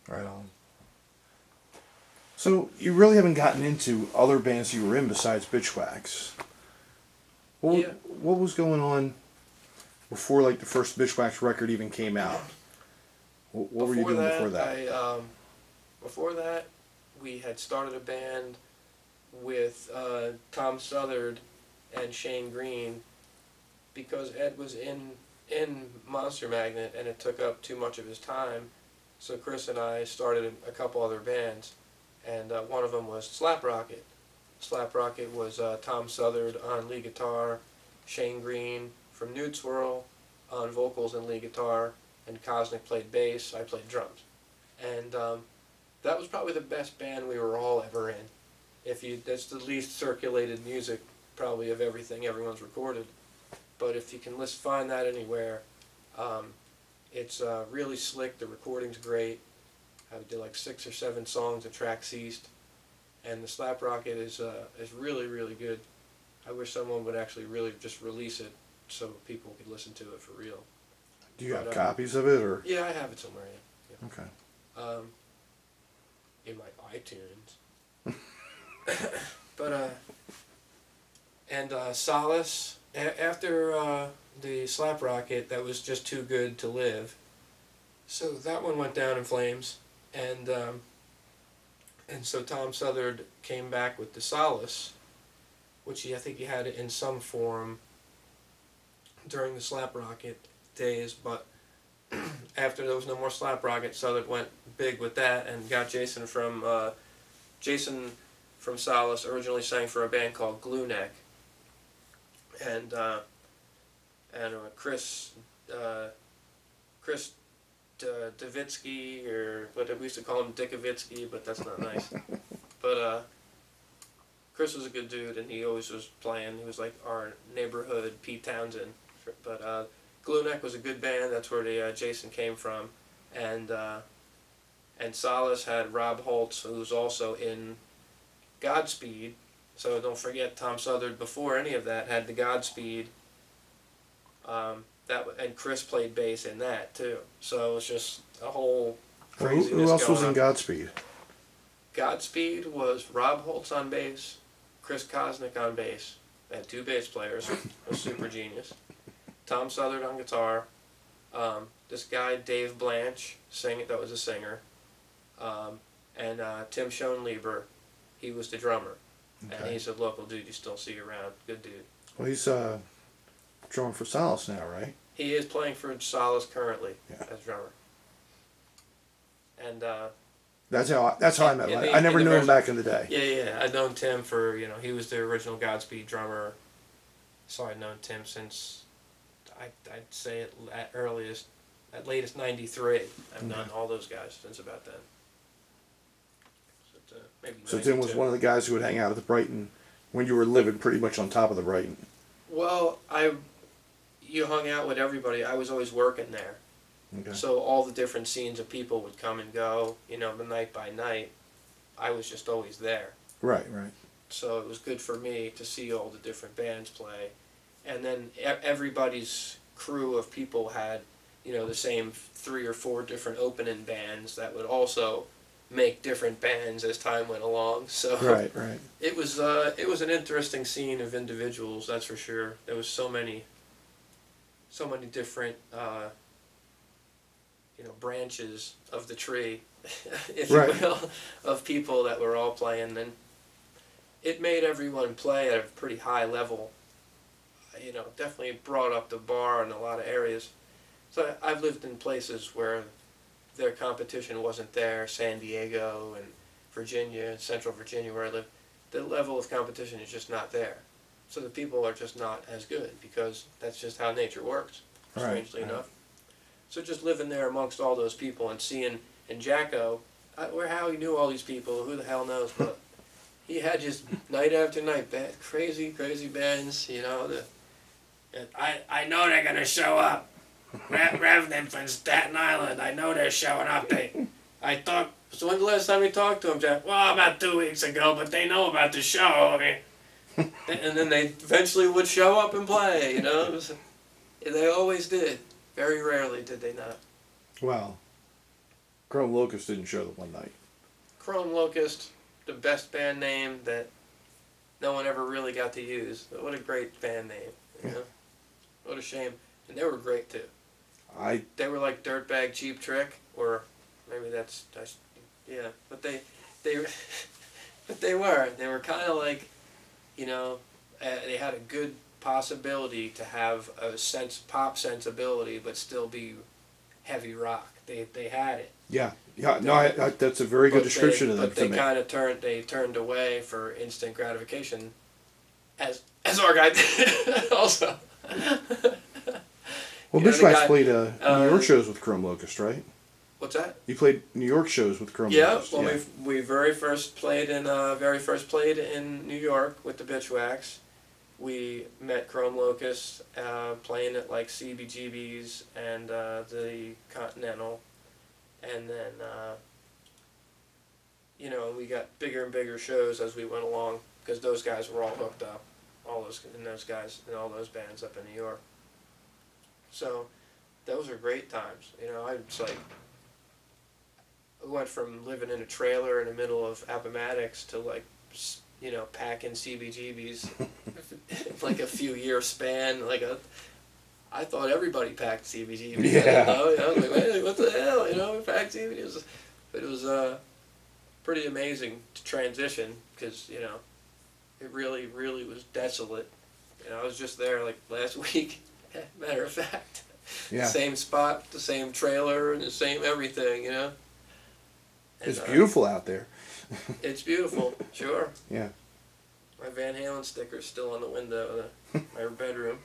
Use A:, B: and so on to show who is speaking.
A: Right on. So you really haven't gotten into other bands you were in besides Bitchwax.
B: Yeah.
A: What was going on before like the first Bitchwax record even came out? What were you doing before that?
B: Before that, we had started a band with Tom Southard and Shane Green because Ed was in Monster Magnet and it took up too much of his time. So Chris and I started a couple other bands, and one of them was Slap Rocket. Slap Rocket was Tom Southard on lead guitar, Shane Green from Nude Swirl on vocals and lead guitar, and Cosnick played bass, I played drums. And that was probably the best band we were all ever in. That's the least circulated music probably of everything everyone's recorded. But if you can find that anywhere, it's really slick, the recording's great. I did like 6 or 7 songs at Tracks East. And the Slap Rocket is really, really good. I wish someone would actually really just release it so people could listen to it for real.
A: Do you have copies of it, or?
B: Yeah, I have it somewhere. Yeah.
A: Okay.
B: In my iTunes. But and Solace after the Slap Rocket, that was just too good to live. So that one went down in flames, and so Tom Southard came back with the Solace, which I think he had it in some form during the Slap Rocket days, but after there was no more Slap Rocket, Southard went big with that and got Jason from Solace originally sang for a band called Glue Neck, and Chris Davitsky, or what we used to call him Dickovitsky, but that's not nice. But Chris was a good dude, and he always was playing. He was like our neighborhood Pete Townsend. But Glue Neck was a good band. That's where the Jason came from, and Solace had Rob Holtz, who was also in Godspeed. So don't forget, Tom Southard before any of that had the Godspeed. And Chris played bass in that too. So it was just a whole craziness.
A: Who else was in
B: on.
A: Godspeed?
B: Godspeed was Rob Holtz on bass, Chris Cosnick on bass. They had 2 bass players. It was super genius. Tom Southard on guitar. This guy Dave Blanche that was a singer, and Tim Schoenlieber, he was the drummer, okay. And he's a local dude you still see around. Good dude.
A: Well, he's drummer for Solace now, right?
B: He is playing for Solace currently,
A: yeah,
B: as drummer. And
A: that's how I met him. I never knew him back in the day.
B: Yeah. I'd known Tim for he was the original Godspeed drummer, so I'd known Tim since I'd say at latest '93. I've known all those guys since about then.
A: So Tim was one of the guys who would hang out at the Brighton when you were living pretty much on top of the Brighton.
B: Well, you hung out with everybody. I was always working there.
A: Okay.
B: So all the different scenes of people would come and go, the night by night. I was just always there.
A: Right.
B: So it was good for me to see all the different bands play. And then everybody's crew of people had, the same 3 or 4 different opening bands that would also make different bands as time went along. So
A: right.
B: It was an interesting scene of individuals, that's for sure. There was so many different branches of the tree, if you will, of people that were all playing, and it made everyone play at a pretty high level. Definitely brought up the bar in a lot of areas. So I've lived in places where their competition wasn't there, San Diego and Virginia, Central Virginia where I live. The level of competition is just not there. So the people are just not as good because that's just how nature works, strangely enough. So just living there amongst all those people and seeing, and Jacko, how he knew all these people, who the hell knows, but he had just night after night, crazy bands, I know they're going to show up. Revenant from Staten Island, I know they're showing up. So when's the last time we talked to them, Jack? Well, about 2 weeks ago, but they know about the show. And then they eventually would show up and play, They always did. Very rarely did they not.
A: Well, Chrome Locust didn't show the one night.
B: Chrome Locust, the best band name that no one ever really got to use. What a great band name, you know? What a shame. And they were great too. They were like Dirtbag Cheap Trick, or maybe that's yeah. But they but they were kind of like, you know, they had a good possibility to have a pop sensibility, but still be heavy rock. They had it.
A: Yeah. No, that's a very good description of them.
B: But they kind of turned away for instant gratification, as our guy did also.
A: Well, Bishwax played New York shows with Chrome Locust, right?
B: What's that?
A: You played New York shows with Chrome Locust.
B: Well, yeah, we very first played in New York with the Bitchwax. We met Chrome Locust playing at like CBGB's and the Continental, and then you know, we got bigger and bigger shows as we went along because those guys were all hooked up, all those guys and all those bands up in New York. So those are great times. You know, I went from living in a trailer in the middle of Appomattox to like, you know, packing CBGBs like a few year span. I thought everybody packed CBGBs.
A: Yeah.
B: I was like, hey, what the hell? You know, we packed CBGBs. But it was pretty amazing to transition because, you know, it really, really was desolate. You know, I was just there like last week. Matter of fact,
A: yeah.
B: Same spot, the same trailer, and the same everything, you know. And,
A: it's beautiful out there.
B: It's beautiful, sure.
A: Yeah.
B: My Van Halen sticker's still on the window of my bedroom.